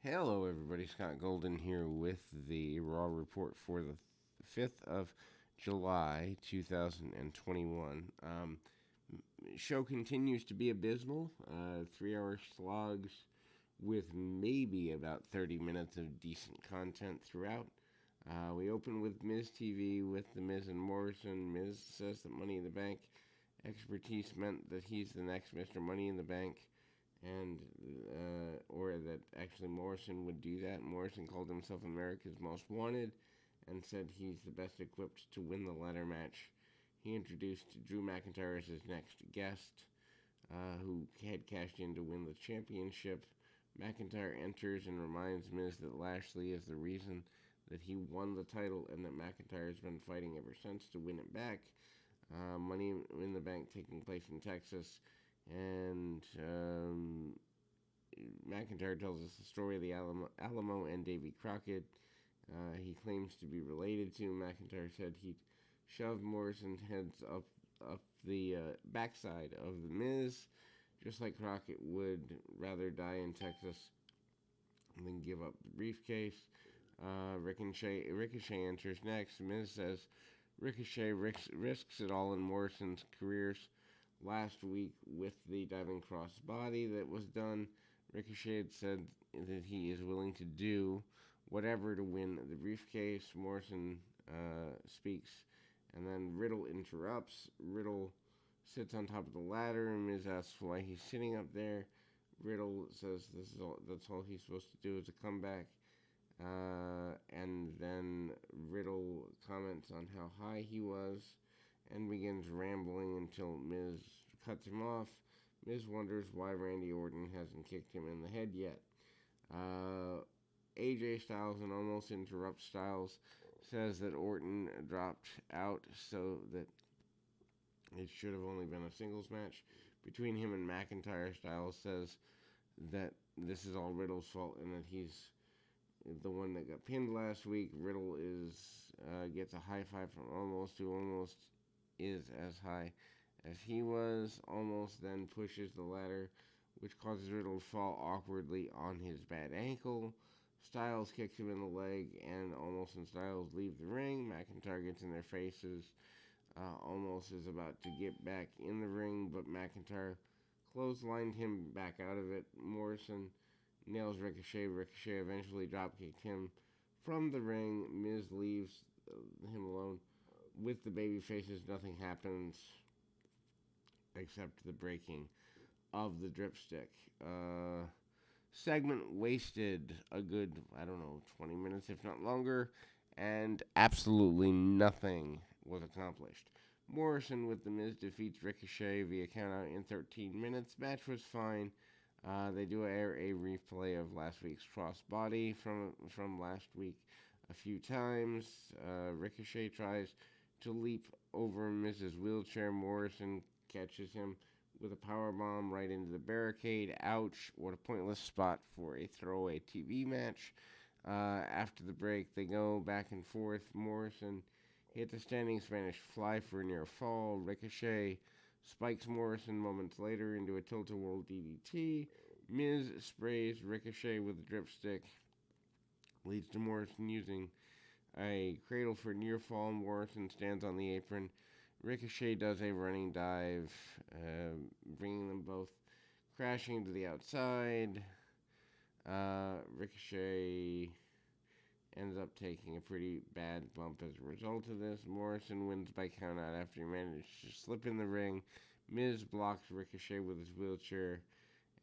Hello, everybody. Scott Golden here with the Raw report for the 5th of July, 2021. Show continues to be abysmal. 3 hour slogs with maybe about 30 minutes of decent content throughout. We open with Miz TV with The Miz and Morrison. Miz says that Money in the Bank expertise meant that he's the next Mr. Money in the Bank, and or that actually Morrison would do that. Morrison called himself America's Most Wanted and said he's the best equipped to win the ladder match. He introduced Drew McIntyre as his next guest, who had cashed in to win the championship. McIntyre enters and reminds Miz that Lashley is the reason that he won the title and that McIntyre has been fighting ever since to win it back. Money in the Bank taking place in Texas, and McIntyre tells us the story of the Alamo and Davy Crockett. He claims to be related to. McIntyre said he'd shove Morrison's heads up the backside of the Miz, just like Crockett would rather die in Texas than give up the briefcase. Ricochet enters next. Miz says Ricochet risks it all in Morrison's careers last week with the diving cross body that was done. Ricochet had said that he is willing to do whatever to win the briefcase. Morrison speaks, and then Riddle interrupts. Riddle sits on top of the ladder, and Miz asks why he's sitting up there. Riddle says that's all he's supposed to do is a comeback. And then Riddle comments on how high he was and begins rambling until Miz cuts him off. Miz wonders why Randy Orton hasn't kicked him in the head yet. AJ Styles and almost interrupts Styles, says that Orton dropped out so that it should have only been a singles match between him and McIntyre. Styles says that this is all Riddle's fault and that he's the one that got pinned last week. Riddle gets a high five from Almost, who almost is as high as he was. Almost then pushes the ladder, which causes Riddle to fall awkwardly on his bad ankle. Styles kicks him in the leg, and Almost and Styles leave the ring. McIntyre gets in their faces. Almost is about to get back in the ring, but McIntyre clotheslined him back out of it. Morrison nails Ricochet. Ricochet eventually dropkicked him from the ring. Miz leaves him alone with the baby faces. Nothing happens except the breaking of the dripstick. Segment wasted a good, 20 minutes, if not longer, and absolutely nothing was accomplished. Morrison with The Miz defeats Ricochet via countout in 13 minutes. Match was fine. They do air a replay of last week's crossbody from last week a few times. Ricochet tries to leap over Miz's wheelchair. Morrison catches him with a power bomb right into the barricade. Ouch! What a pointless spot for a throwaway TV match. After the break, they go back and forth. Morrison hits a standing Spanish fly for a near fall. Ricochet spikes Morrison moments later into a tilt-a-whirl DDT. Miz sprays Ricochet with a dripstick, leads to Morrison using a cradle for near fall. Morrison stands on the apron. Ricochet does a running dive, bringing them both crashing to the outside. Ricochet ends up taking a pretty bad bump as a result of this. Morrison wins by countout after he managed to slip in the ring. Miz blocks Ricochet with his wheelchair,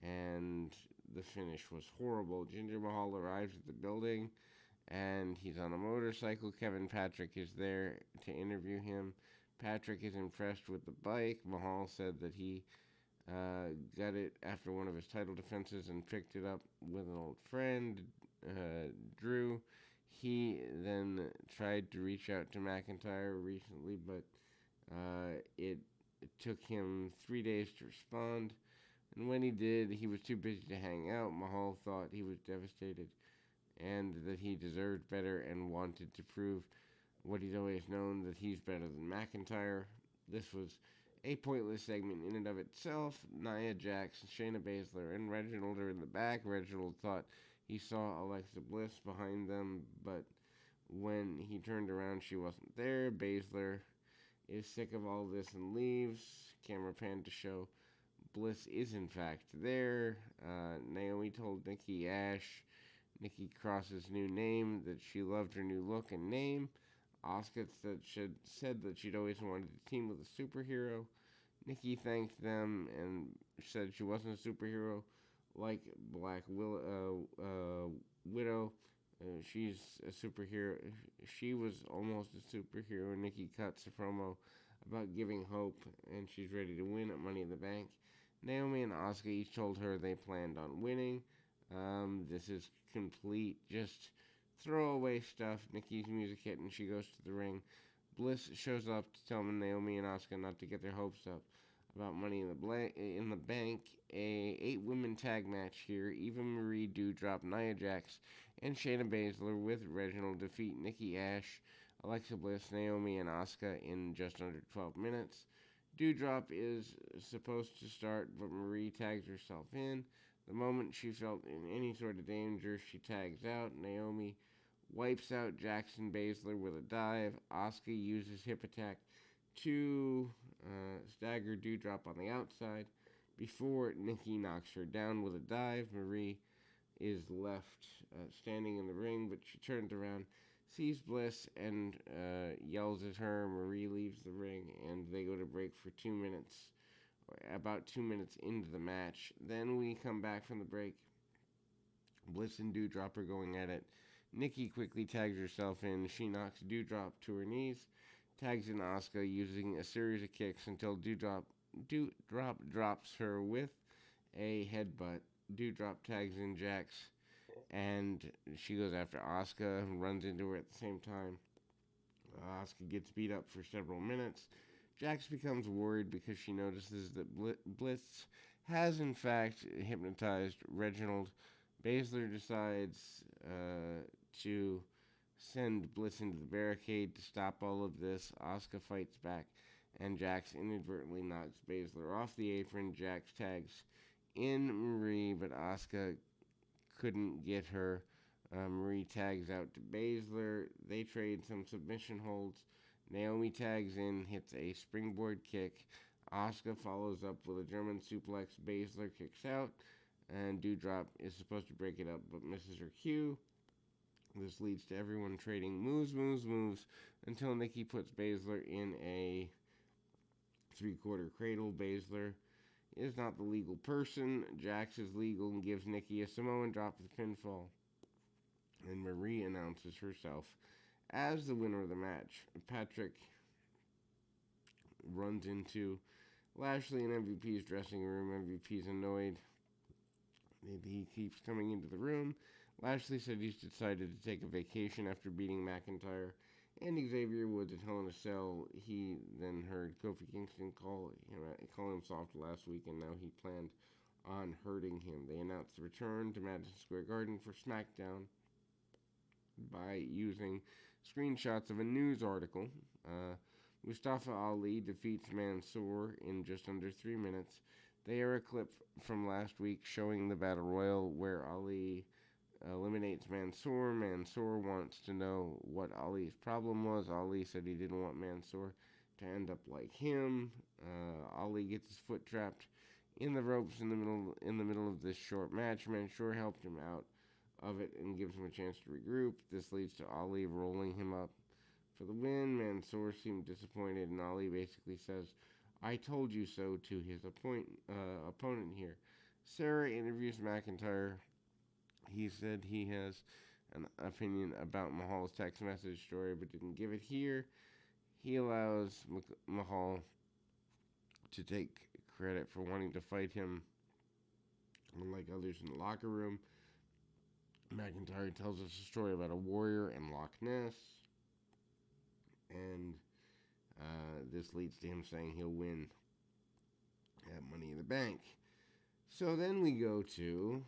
and the finish was horrible. Jinder Mahal arrives at the building, and he's on a motorcycle. Kevin Patrick is there to interview him. Patrick is impressed with the bike. Mahal said that he got it after one of his title defenses and picked it up with an old friend, Drew. He then tried to reach out to McIntyre recently, but it took him 3 days to respond. And when he did, he was too busy to hang out. Mahal thought he was devastated and that he deserved better and wanted to prove what he's always known, that he's better than McIntyre. This was a pointless segment in and of itself. Nia Jax, Shayna Baszler, and Reginald are in the back. Reginald thought He saw Alexa Bliss behind them, but when he turned around, she wasn't there. Baszler is sick of all this and leaves. Camera pan to show Bliss is in fact there. Naomi told Nikki Ash, Nikki Cross's new name, that she loved her new look and name. Asuka said that she'd always wanted to team with a superhero. Nikki thanked them and said she wasn't a superhero like Widow. She's a superhero. She was almost a superhero. Nikki cuts a promo about giving hope, and she's ready to win at Money in the Bank. Naomi and Asuka each told her they planned on winning. This is complete, just throwaway stuff. Nikki's music hit, and she goes to the ring. Bliss shows up to tell Naomi and Asuka not to get their hopes up about Money in the Bank. A 8-women tag match here. Eva Marie, Doudrop, Nia Jax, and Shayna Baszler with Reginald defeat Nikki Ash, Alexa Bliss, Naomi, and Asuka in just under 12 minutes. Doudrop is supposed to start, but Marie tags herself in. The moment she felt in any sort of danger, she tags out. Naomi wipes out Jackson Baszler with a dive. Asuka uses hip attack to stagger Doudrop on the outside. Before Nikki knocks her down with a dive, Marie is left standing in the ring, but she turns around, sees Bliss, and yells at her. Marie leaves the ring, and they go to break for 2 minutes, about 2 minutes into the match. Then we come back from the break. Bliss and Doudrop are going at it. Nikki quickly tags herself in. She knocks Doudrop to her knees, tags in Asuka using a series of kicks until Doudrop drops her with a headbutt. Doudrop tags in Jax, and she goes after Asuka and runs into her at the same time. Asuka gets beat up for several minutes. Jax becomes worried because she notices that Bliss has in fact hypnotized Reginald. Baszler decides to send Bliss into the barricade to stop all of this. Asuka fights back, and Jax inadvertently knocks Baszler off the apron. Jax tags in Marie, but Asuka couldn't get her. Marie tags out to Baszler. They trade some submission holds. Naomi tags in, hits a springboard kick. Asuka follows up with a German suplex. Baszler kicks out, and Doudrop is supposed to break it up, but misses her cue. This leads to everyone trading moves, until Nikki puts Baszler in a 3-quarter cradle. Baszler is not the legal person. Jax is legal and gives Nikki a Samoan drop with pinfall. And Marie announces herself as the winner of the match. Patrick runs into Lashley in MVP's dressing room. MVP's annoyed. He keeps coming into the room. Lashley said he's decided to take a vacation after beating McIntyre and Xavier Woods at Hell in a Cell. He then heard Kofi Kingston call him soft last week, and now he planned on hurting him. They announced the return to Madison Square Garden for SmackDown by using screenshots of a news article. Mustafa Ali defeats Mansoor in just under 3 minutes. They are a clip from last week showing the Battle Royal where Ali eliminates Mansoor. Mansoor wants to know what Ali's problem was. Ali said he didn't want Mansoor to end up like him. Ali gets his foot trapped in the ropes in the middle of this short match. Mansoor helped him out of it and gives him a chance to regroup. This leads to Ali rolling him up for the win. Mansoor seemed disappointed, and Ali basically says, "I told you so" to his opponent here. Sarah interviews McIntyre. He said he has an opinion about Mahal's text message story, but didn't give it here. He allows Mahal to take credit for wanting to fight him, unlike others in the locker room. McIntyre tells us a story about a warrior in Loch Ness, and this leads to him saying he'll win at Money in the Bank. So then we go to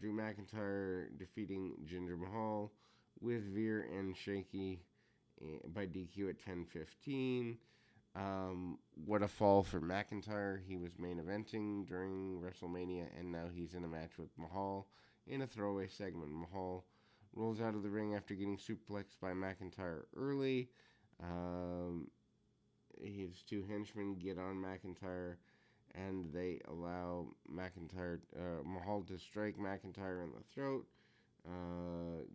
Drew McIntyre defeating Jinder Mahal with Veer and Shaky by DQ at 10:15. What a fall for McIntyre. He was main eventing during WrestleMania, and now he's in a match with Mahal in a throwaway segment. Mahal rolls out of the ring after getting suplexed by McIntyre early. Um, his two henchmen get on McIntyre, and they allow Mahal to strike McIntyre in the throat,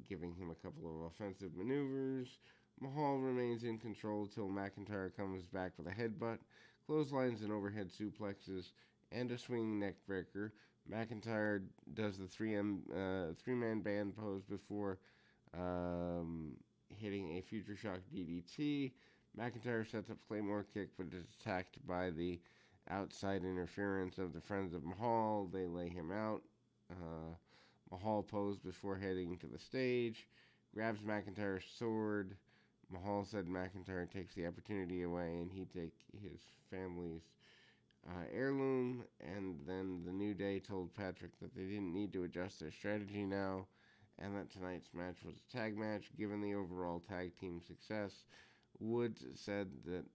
giving him a couple of offensive maneuvers. Mahal remains in control till McIntyre comes back with a headbutt, clotheslines and overhead suplexes, and a swinging neck breaker. McIntyre does the three-man band pose before hitting a future shock DDT. McIntyre sets up Claymore kick, but is attacked by the outside interference of the Friends of Mahal. They lay him out. Mahal posed before heading to the stage, grabs McIntyre's sword. Mahal said McIntyre takes the opportunity away and he take his family's heirloom. And then the New Day told Patrick that they didn't need to adjust their strategy now, and that tonight's match was a tag match. Given the overall tag team success, Woods said that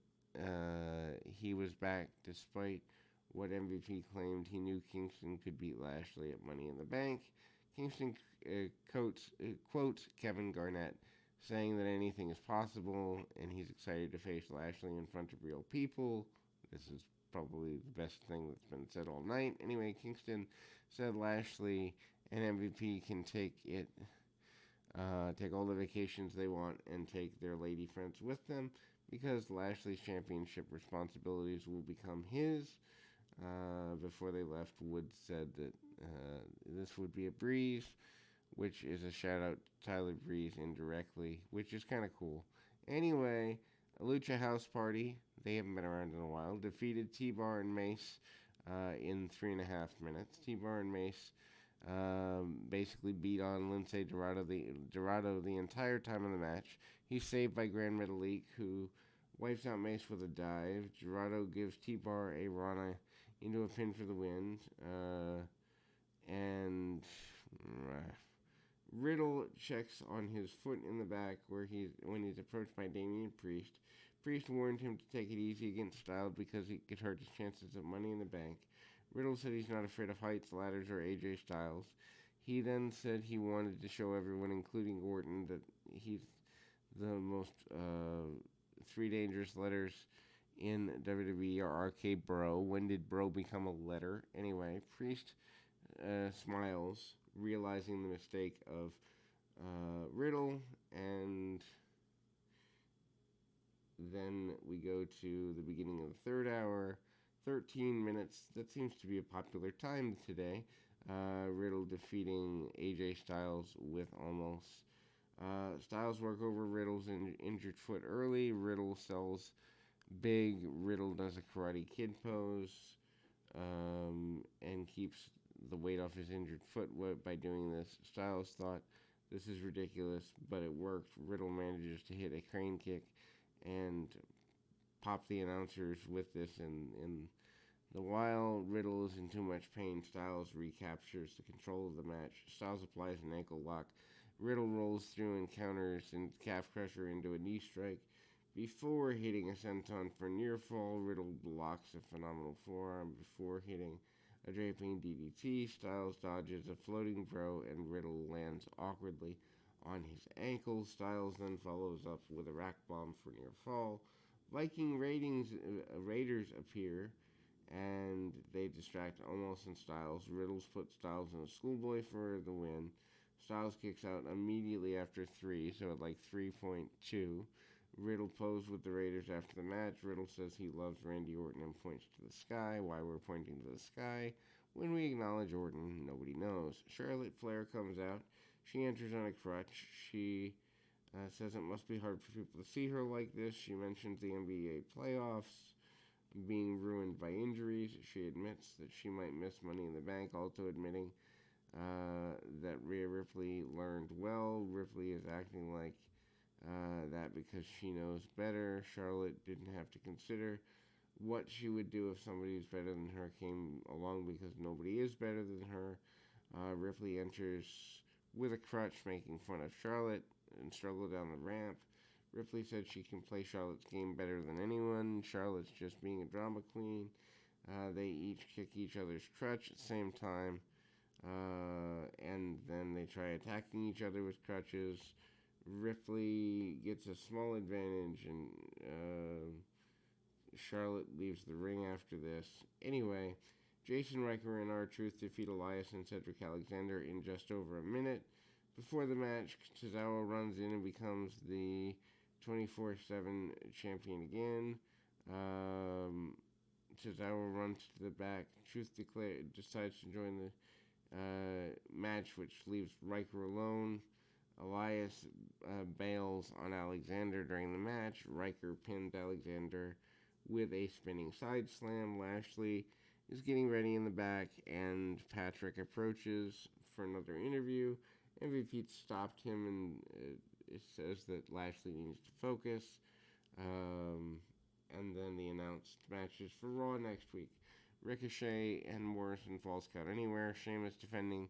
he was back despite what MVP claimed. He knew Kingston could beat Lashley at Money in the Bank. Kingston quotes Kevin Garnett saying that anything is possible, and he's excited to face Lashley in front of real people. This is probably the best thing that's been said all night. Anyway, Kingston said Lashley and MVP can take all the vacations they want and take their lady friends with them, because Lashley's championship responsibilities will become his. Before they left, Woods said that this would be a breeze, which is a shout out to Tyler Breeze indirectly, which is kind of cool. Anyway, a Lucha House Party, they haven't been around in a while, defeated T-Bar and Mace in 3.5 minutes. T-Bar and Mace basically beat on Lince Dorado the entire time of the match. He's saved by Grand Metalik, who wipes out Mace with a dive. Dorado gives T-Bar a Rana into a pin for the win. And Riddle checks on his foot in the back when he's approached by Damian Priest. Priest warned him to take it easy against Styles because it could hurt his chances of Money in the Bank. Riddle said he's not afraid of heights, ladders, or AJ Styles. He then said he wanted to show everyone, including Orton, that he's the most three dangerous letters in WWE are RK Bro. When did Bro become a letter? Anyway, Priest smiles, realizing the mistake of Riddle, and then we go to the beginning of the third hour. 13 minutes, that seems to be a popular time today. Riddle defeating AJ Styles with almost. Styles work over Riddle's injured foot early. Riddle sells big. Riddle does a Karate Kid pose and keeps the weight off his injured foot by doing this. Styles thought this is ridiculous, but it worked. Riddle manages to hit a crane kick and pop the announcers with this, and the while Riddle is in too much pain, Styles recaptures the control of the match. Styles applies an ankle lock. Riddle rolls through and counters and calf crusher into a knee strike. Before hitting a senton for near fall, Riddle blocks a phenomenal forearm before hitting a draping DDT. Styles dodges a floating bro, and Riddle lands awkwardly on his ankle. Styles then follows up with a rack bomb for near fall. Viking Raiders appear, and they distract Omos and Styles. Riddles put Styles in a schoolboy for the win. Styles kicks out immediately after 3, so at like 3.2. Riddle posed with the Raiders after the match. Riddle says he loves Randy Orton and points to the sky. Why we're pointing to the sky? When we acknowledge Orton, nobody knows. Charlotte Flair comes out. She enters on a crutch. She says it must be hard for people to see her like this. She mentions the NBA playoffs being ruined by injuries. She admits that she might miss Money in the Bank, also admitting that Rhea Ripley learned well. Ripley is acting like that because she knows better. Charlotte didn't have to consider what she would do if somebody who's better than her came along because nobody is better than her. Ripley enters with a crutch, making fun of Charlotte and struggle down the ramp. Ripley said she can play Charlotte's game better than anyone. Charlotte's just being a drama queen. They each kick each other's crutch at the same time. And then they try attacking each other with crutches. Ripley gets a small advantage, and Charlotte leaves the ring after this. Anyway, Jason Riker and R-Truth defeat Elias and Cedric Alexander in just over a minute. Before the match, Tozawa runs in and becomes the 24/7 champion again. Tozawa runs to the back. Truth decides to join the match, which leaves Riker alone. Elias bails on Alexander during the match. Riker pins Alexander with a spinning side slam. Lashley is getting ready in the back, and Patrick approaches for another interview. MVP stopped him, and it says that Lashley needs to focus. And then the announced matches for Raw next week. Ricochet and Morrison Falls Count Anywhere. Sheamus defending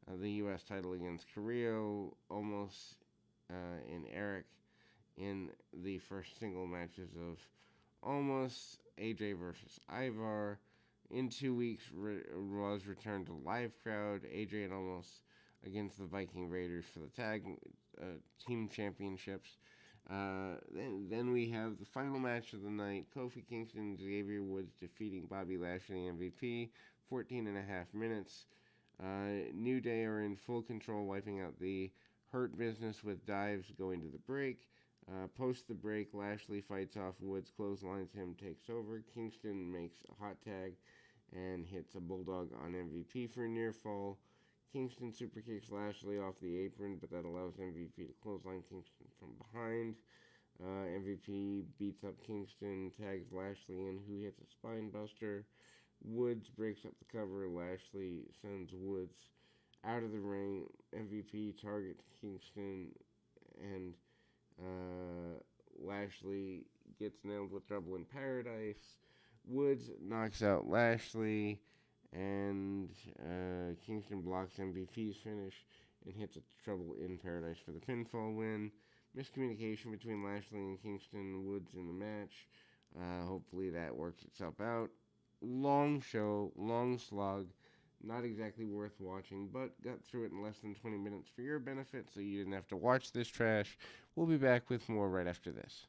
the U.S. title against Carrillo. Almost and Eric in the first single matches of Almost. AJ versus Ivar. In 2 weeks, Raw's return to live crowd. AJ and Almost against the Viking Raiders for the tag team championships. Then we have the final match of the night. Kofi Kingston and Xavier Woods defeating Bobby Lashley and MVP. 14 and a half minutes. New Day are in full control, wiping out the Hurt Business with dives going to the break. Post the break, Lashley fights off Woods, clotheslines him, takes over. Kingston makes a hot tag and hits a bulldog on MVP for a near fall. Kingston super kicks Lashley off the apron, but that allows MVP to clothesline Kingston from behind. MVP beats up Kingston, tags Lashley in, who hits a spine buster. Woods breaks up the cover. Lashley sends Woods out of the ring. MVP targets Kingston, and Lashley gets nailed with Trouble in Paradise. Woods knocks out Lashley, and Kingston blocks MVP's finish and hits a Trouble in Paradise for the pinfall win. Miscommunication between Lashley and Kingston and Woods in the match. Hopefully that works itself out. Long show, long slog, not exactly worth watching, but got through it in less than 20 minutes for your benefit, so you didn't have to watch this trash. We'll be back with more right after this.